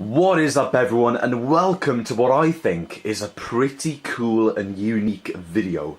What is up everyone, and welcome to what I think is a pretty cool and unique video.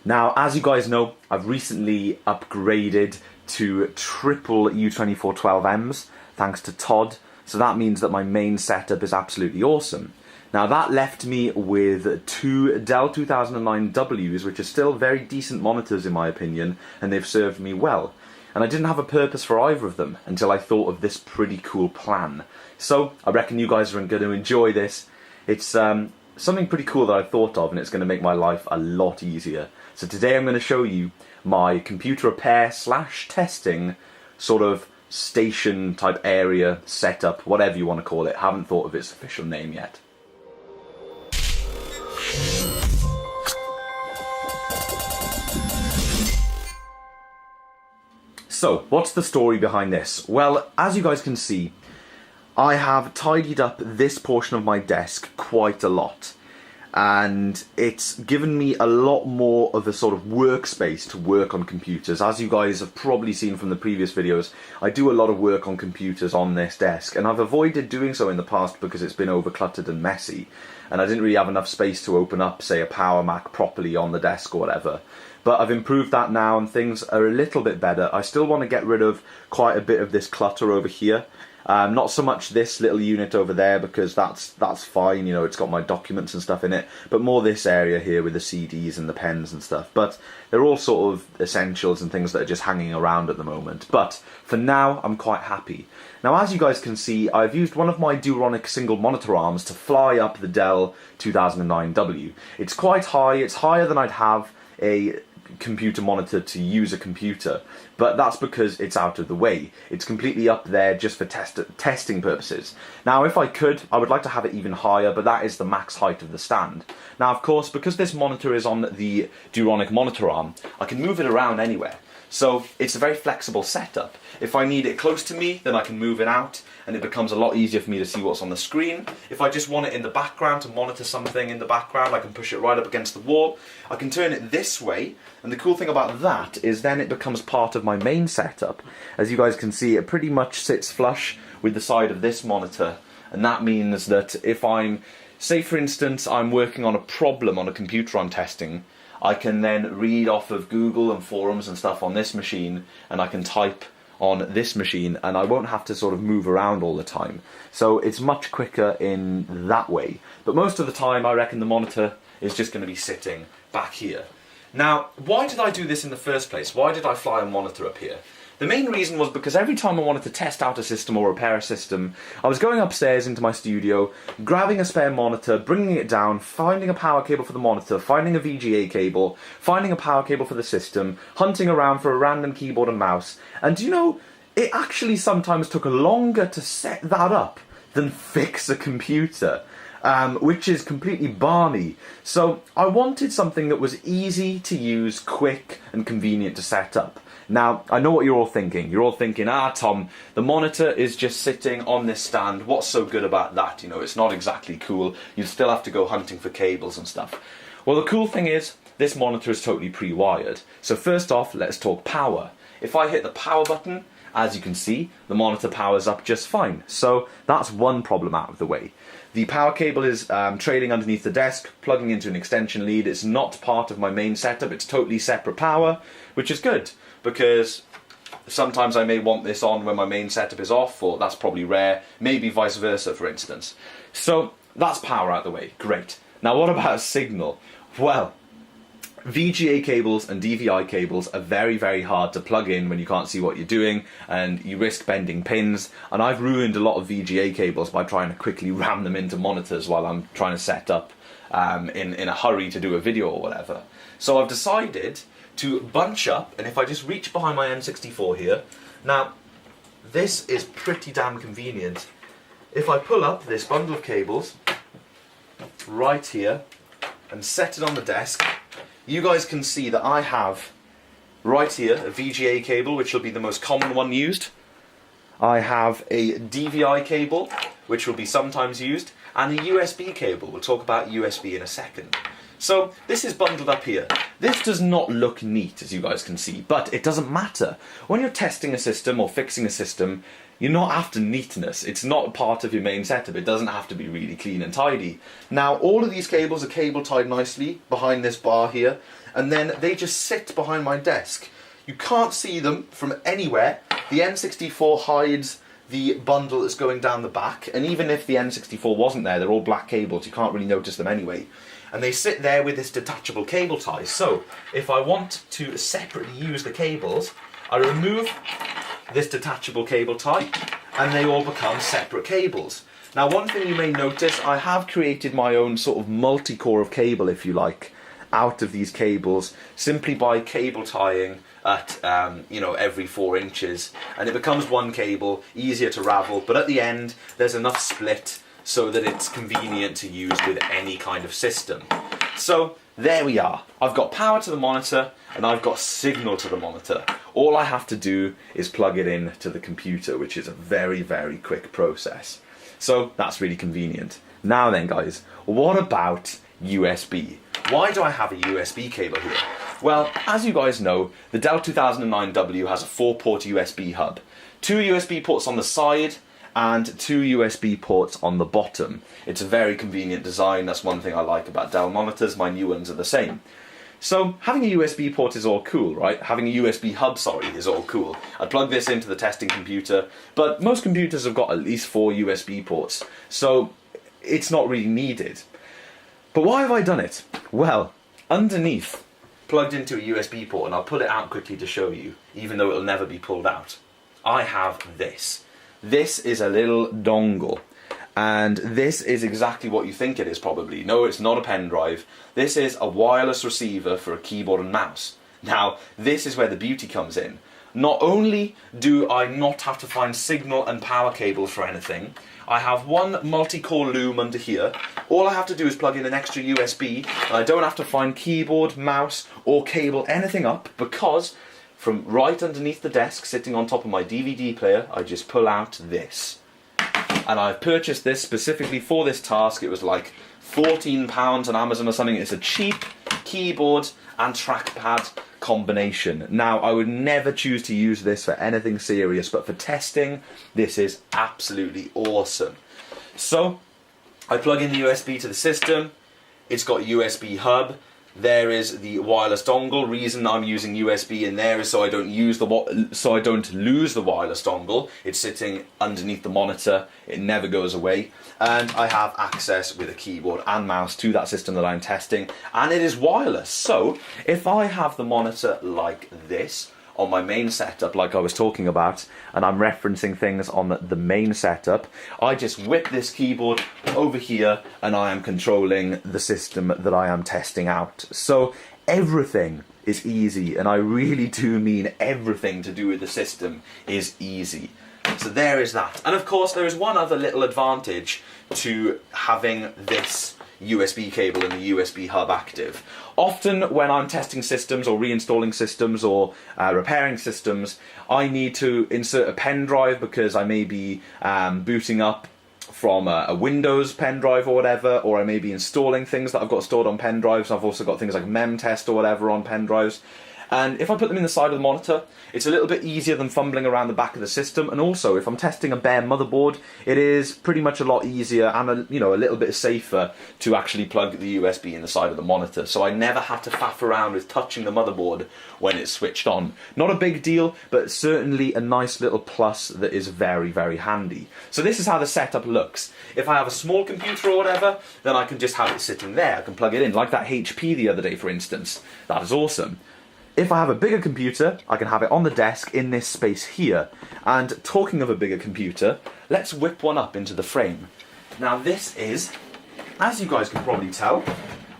Now, as you guys know, I've recently upgraded to triple U2412Ms thanks to Todd, so that means that my main setup is absolutely awesome. Now that left me with two Dell 2009Ws, which are still very decent monitors in my opinion, and they've served me well. And I didn't have a purpose for either of them until I thought of this pretty cool plan. So I reckon you guys are going to enjoy this. It's something pretty cool that I thought of, and it's going to make my life a lot easier. So today I'm going to show you my computer repair / testing sort of station type area setup, whatever you want to call it. Haven't thought of its official name yet. So, what's the story behind this? Well, as you guys can see, I have tidied up this portion of my desk quite a lot. And it's given me a lot more of a sort of workspace to work on computers. As you guys have probably seen from the previous videos, I do a lot of work on computers on this desk. And I've avoided doing so in the past because it's been overcluttered and messy. And I didn't really have enough space to open up, say, a Power Mac properly on the desk or whatever. But I've improved that now and things are a little bit better. I still want to get rid of quite a bit of this clutter over here. Not so much this little unit over there because that's fine, you know, it's got my documents and stuff in it, but more this area here with the CDs and the pens and stuff. But they're all sort of essentials and things that are just hanging around at the moment. But for now, I'm quite happy. Now, as you guys can see, I've used one of my Duronic single monitor arms to fly up the Dell 2009W. It's quite high, it's higher than I'd have a computer monitor to use a computer, but that's because it's out of the way. It's completely up there just for testing purposes. Now, if I could, I would like to have it even higher, but that is the max height of the stand. Now, of course, because this monitor is on the Duronic monitor arm, I can move it around anywhere. So it's a very flexible setup. If I need it close to me, then I can move it out and it becomes a lot easier for me to see what's on the screen. If I just want it in the background to monitor something in the background, I can push it right up against the wall. I can turn it this way, and the cool thing about that is then it becomes part of my main setup. As you guys can see, it pretty much sits flush with the side of this monitor, and that means that if I'm, say for instance, I'm working on a problem on a computer I'm testing, I can then read off of Google and forums and stuff on this machine, and I can type on this machine, and I won't have to sort of move around all the time. So it's much quicker in that way. But most of the time, I reckon the monitor is just going to be sitting back here. Now, why did I do this in the first place? Why did I fly a monitor up here? The main reason was because every time I wanted to test out a system or repair a system, I was going upstairs into my studio, grabbing a spare monitor, bringing it down, finding a power cable for the monitor, finding a VGA cable, finding a power cable for the system, hunting around for a random keyboard and mouse. And you know, it actually sometimes took longer to set that up than fix a computer. Which is completely balmy. So I wanted something that was easy to use, quick and convenient to set up. Now, I know what you're all thinking. You're all thinking, Tom, the monitor is just sitting on this stand. What's so good about that? You know, it's not exactly cool. You still have to go hunting for cables and stuff. Well, the cool thing is, this monitor is totally pre-wired. So first off, let's talk power. If I hit the power button, as you can see, the monitor powers up just fine. So that's one problem out of the way. The power cable is trailing underneath the desk, plugging into an extension lead. It's not part of my main setup. It's totally separate power, which is good because sometimes I may want this on when my main setup is off, or that's probably rare. Maybe vice versa, for instance. So that's power out of the way. Great. Now what about signal? Well, VGA cables and DVI cables are very, very hard to plug in when you can't see what you're doing and you risk bending pins, and I've ruined a lot of VGA cables by trying to quickly ram them into monitors while I'm trying to set up in a hurry to do a video or whatever. So I've decided to bunch up, and if I just reach behind my N64 here, now this is pretty damn convenient. If I pull up this bundle of cables right here and set it on the desk, you guys can see that I have right here a VGA cable, which will be the most common one used. I have a DVI cable, which will be sometimes used, and a USB cable. We'll talk about USB in a second. So this is bundled up here. This does not look neat, as you guys can see, but it doesn't matter. When you're testing a system or fixing a system, you're not after neatness. It's not part of your main setup. It doesn't have to be really clean and tidy. Now, all of these cables are cable tied nicely behind this bar here, and then they just sit behind my desk. You can't see them from anywhere. The N64 hides the bundle that's going down the back, and even if the N64 wasn't there, they're all black cables, you can't really notice them anyway. And they sit there with this detachable cable tie. So, if I want to separately use the cables, I remove this detachable cable tie, and they all become separate cables. Now, one thing you may notice, I have created my own sort of multi-core of cable, if you like, out of these cables, simply by cable tying at every 4 inches, and it becomes one cable, easier to ravel, but at the end there's enough split so that it's convenient to use with any kind of system. So there we are. I've got power to the monitor and I've got signal to the monitor. All I have to do is plug it in to the computer, which is a very, very quick process. So that's really convenient. Now then guys, what about USB? Why do I have a USB cable here? Well, as you guys know, the Dell 2009W has a 4-port USB hub. 2 USB ports on the side and 2 USB ports on the bottom. It's a very convenient design. That's one thing I like about Dell monitors. My new ones are the same. So having a USB port is all cool, right? Having a USB hub, is all cool. I'd plug this into the testing computer, but most computers have got at least 4 USB ports, so it's not really needed. But why have I done it? Well, underneath, plugged into a USB port, and I'll pull it out quickly to show you, even though it'll never be pulled out, I have this. This is a little dongle, and this is exactly what you think it is probably. No, it's not a pen drive. This is a wireless receiver for a keyboard and mouse. Now, this is where the beauty comes in. Not only do I not have to find signal and power cables for anything, I have one multi-core loom under here. All I have to do is plug in an extra USB, and I don't have to find keyboard, mouse, or cable anything up, because from right underneath the desk, sitting on top of my DVD player, I just pull out this. And I've purchased this specifically for this task. It was like £14 on Amazon or something. It's a cheap keyboard and trackpad combination. Now, I would never choose to use this for anything serious, but for testing, this is absolutely awesome. So, I plug in the USB to the system. It's got USB hub. There is the wireless dongle. Reason I'm using USB in there is so I don't lose the wireless dongle. It's sitting underneath the monitor. It never goes away. And I have access with a keyboard and mouse to that system that I'm testing, and it is wireless. So if I have the monitor like this on my main setup, like I was talking about, and I'm referencing things on the main setup, I just whip this keyboard over here and I am controlling the system that I am testing out. So everything is easy, and I really do mean everything to do with the system is easy. So there is that. And of course there is one other little advantage to having this USB cable and the USB hub active. Often when I'm testing systems or reinstalling systems or repairing systems, I need to insert a pen drive because I may be booting up from a Windows pen drive or whatever, or I may be installing things that I've got stored on pen drives. I've also got things like MemTest or whatever on pen drives. And if I put them in the side of the monitor, it's a little bit easier than fumbling around the back of the system. And also, if I'm testing a bare motherboard, it is pretty much a lot easier and a little bit safer to actually plug the USB in the side of the monitor. So I never have to faff around with touching the motherboard when it's switched on. Not a big deal, but certainly a nice little plus that is very, very handy. So this is how the setup looks. If I have a small computer or whatever, then I can just have it sitting there. I can plug it in, like that HP the other day, for instance. That is awesome. If I have a bigger computer, I can have it on the desk in this space here. And talking of a bigger computer, let's whip one up into the frame. Now this is, as you guys can probably tell,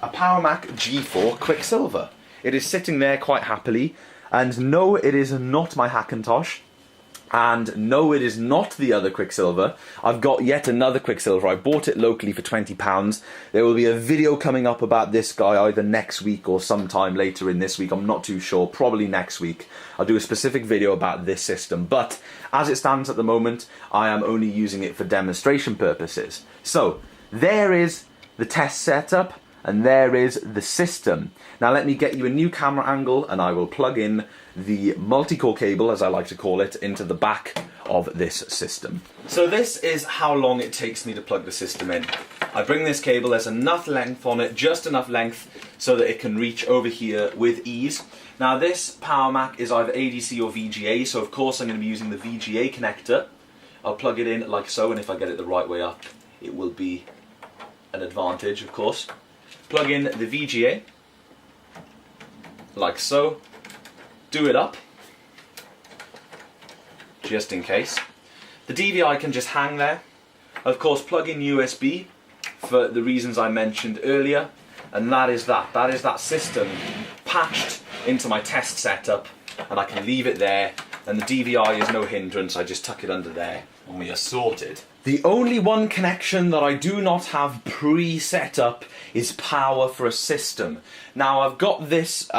a PowerMac G4 Quicksilver. It is sitting there quite happily, and no, it is not my Hackintosh. And no, it is not the other Quicksilver. I've got yet another Quicksilver. I bought it locally for £20. There will be a video coming up about this guy either next week or sometime later in this week. I'm not too sure. Probably next week. I'll do a specific video about this system. But as it stands at the moment, I am only using it for demonstration purposes. So there is the test setup. and there is the system. Now let me get you a new camera angle and I will plug in the multi-core cable, as I like to call it, into the back of this system. So this is how long it takes me to plug the system in. I bring this cable, there's enough length on it, just enough length so that it can reach over here with ease. Now this Power Mac is either ADC or VGA, so of course I'm going to be using the VGA connector. I'll plug it in like so, and if I get it the right way up, it will be an advantage, of course. Plug in the VGA, like so. Do it up, just in case. The DVI can just hang there. Of course, plug in USB for the reasons I mentioned earlier, and that is that. That is that system patched into my test setup, and I can leave it there, and the DVI is no hindrance. I just tuck it under there and we are sorted. The only one connection that I do not have pre-set up is power for a system. Now I've got this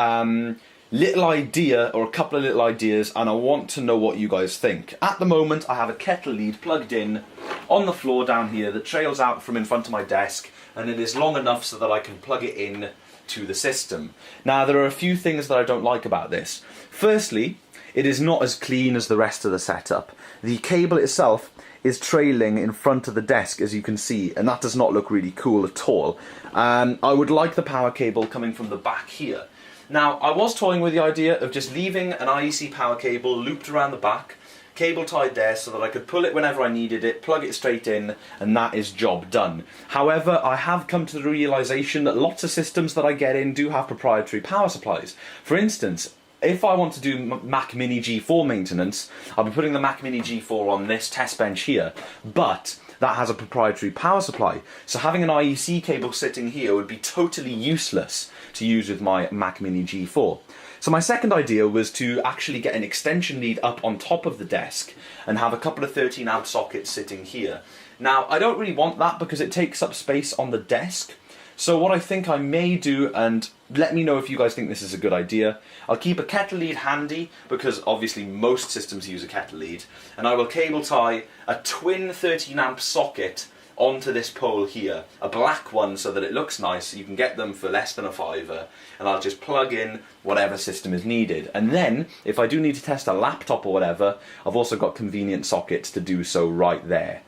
little idea, or a couple of little ideas, and I want to know what you guys think. At the moment I have a kettle lead plugged in on the floor down here that trails out from in front of my desk, and it is long enough so that I can plug it in to the system. Now there are a few things that I don't like about this. Firstly, it is not as clean as the rest of the setup. The cable itself is trailing in front of the desk, as you can see, and that does not look really cool at all. I would like the power cable coming from the back here. Now, I was toying with the idea of just leaving an IEC power cable looped around the back, cable tied there so that I could pull it whenever I needed it, plug it straight in, and that is job done. However, I have come to the realization that lots of systems that I get in do have proprietary power supplies. For instance, if I want to do Mac Mini G4 maintenance, I'll be putting the Mac Mini G4 on this test bench here, but that has a proprietary power supply. So having an IEC cable sitting here would be totally useless to use with my Mac Mini G4. So my second idea was to actually get an extension lead up on top of the desk and have a couple of 13 amp sockets sitting here. Now, I don't really want that because it takes up space on the desk. So what I think I may do, and let me know if you guys think this is a good idea, I'll keep a kettle lead handy, because obviously most systems use a kettle lead, and I will cable tie a twin 13 amp socket onto this pole here, a black one so that it looks nice. You can get them for less than a fiver, and I'll just plug in whatever system is needed. And then, if I do need to test a laptop or whatever, I've also got convenient sockets to do so right there.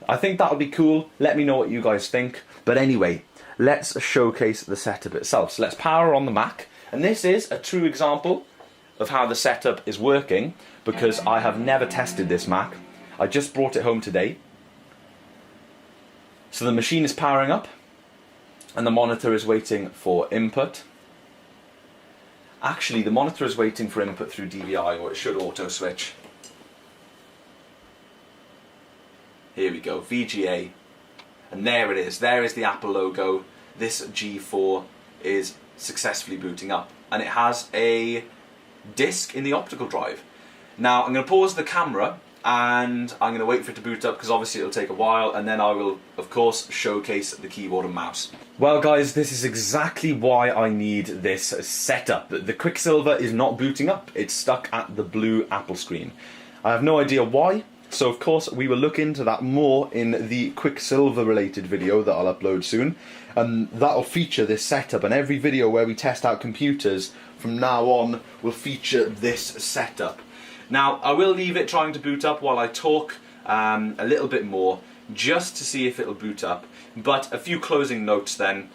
I think that'll be cool. Let me know what you guys think. But anyway, let's showcase the setup itself. So let's power on the Mac, and this is a true example of how the setup is working, because I have never tested this Mac. I just brought it home today. So the machine is powering up, and the monitor is waiting for input. Actually, the monitor is waiting for input through DVI, or it should auto switch. Here we go, VGA. And there it is, there is the Apple logo. This G4 is successfully booting up, and it has a disk in the optical drive. Now I'm going to pause the camera and I'm going to wait for it to boot up, because obviously it'll take a while, and then I will of course showcase the keyboard and mouse. Well guys, this is exactly why I need this setup. The Quicksilver is not booting up, it's stuck at the blue Apple screen. I have no idea why. So of course we will look into that more in the Quicksilver related video that I'll upload soon. That'll feature this setup, and every video where we test out computers from now on will feature this setup. Now I will leave it trying to boot up while I talk a little bit more, just to see if it'll boot up. But a few closing notes then.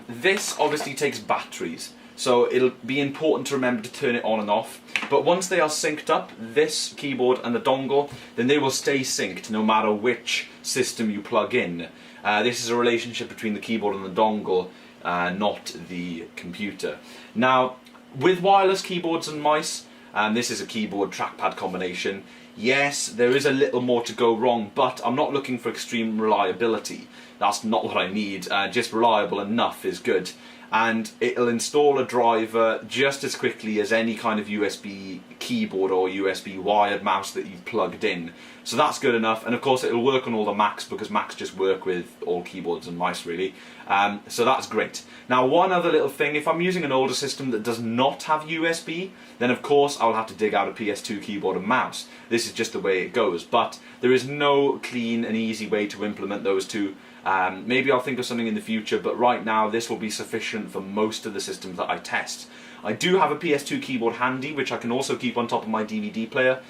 This obviously takes batteries, so it'll be important to remember to turn it on and off. But once they are synced up, this keyboard and the dongle, then they will stay synced no matter which system you plug in. This is a relationship between the keyboard and the dongle, not the computer. Now, with wireless keyboards and mice, this is a keyboard trackpad combination. Yes, there is a little more to go wrong, but I'm not looking for extreme reliability. That's not what I need. Just reliable enough is good. and it'll install a driver just as quickly as any kind of USB keyboard or USB wired mouse that you've plugged in. So that's good enough, and of course it'll work on all the Macs because Macs just work with all keyboards and mice really. So that's great. Now one other little thing, if I'm using an older system that does not have USB, then of course I'll have to dig out a PS2 keyboard and mouse. This is just the way it goes, but there is no clean and easy way to implement those two. Maybe I'll think of something in the future, but right now this will be sufficient for most of the systems that I test. I do have a PS2 keyboard handy, which I can also keep on top of my DVD player,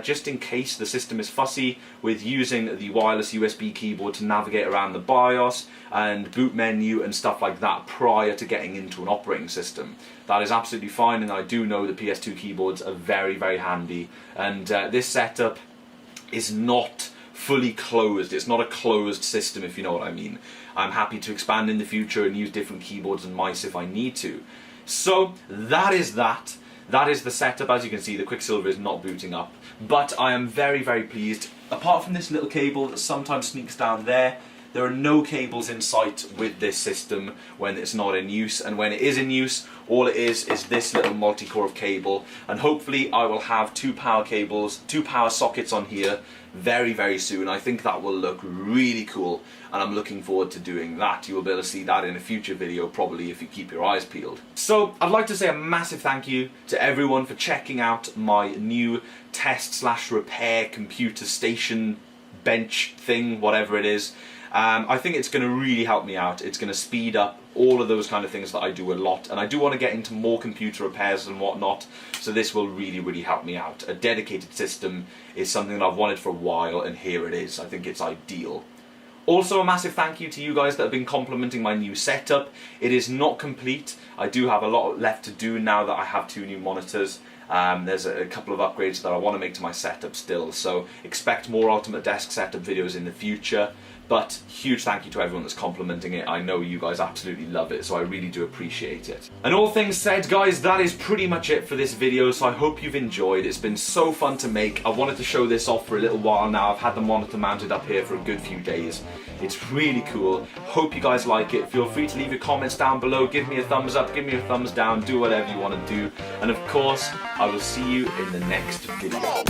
just in case the system is fussy with using the wireless USB keyboard to navigate around the BIOS and boot menu and stuff like that prior to getting into an operating system. That is absolutely fine, and I do know the PS2 keyboards are very, very handy, and this setup is not fully closed. It's not a closed system, if you know what I mean. I'm happy to expand in the future and use different keyboards and mice if I need to. So that is that. That is the setup. As you can see, the Quicksilver is not booting up, but I am very, very pleased. Apart from this little cable that sometimes sneaks down there are no cables in sight with this system when it's not in use, and when it is in use, all it is this little multi-core of cable, and hopefully I will have two power sockets on here very, very soon. I think that will look really cool, and I'm looking forward to doing that. You will be able to see that in a future video, probably, if you keep your eyes peeled. So I'd like to say a massive thank you to everyone for checking out my new test/repair computer station bench thing, whatever it is. I think it's going to really help me out. It's going to speed up all of those kind of things that I do a lot, and I do want to get into more computer repairs and whatnot, so this will really, really help me out. A dedicated system is something that I've wanted for a while, and here it is. I think it's ideal. Also, a massive thank you to you guys that have been complimenting my new setup. It is not complete. I do have a lot left to do now that I have two new monitors. There's a couple of upgrades that I want to make to my setup still, so expect more Ultimate Desk setup videos in the future. But huge thank you to everyone that's complimenting it. I know you guys absolutely love it, so I really do appreciate it. And all things said, guys, that is pretty much it for this video, so I hope you've enjoyed. It's been so fun to make. I wanted to show this off for a little while now. I've had the monitor mounted up here for a good few days. It's really cool. Hope you guys like it. Feel free to leave your comments down below. Give me a thumbs up, give me a thumbs down, do whatever you want to do. And of course, I will see you in the next video.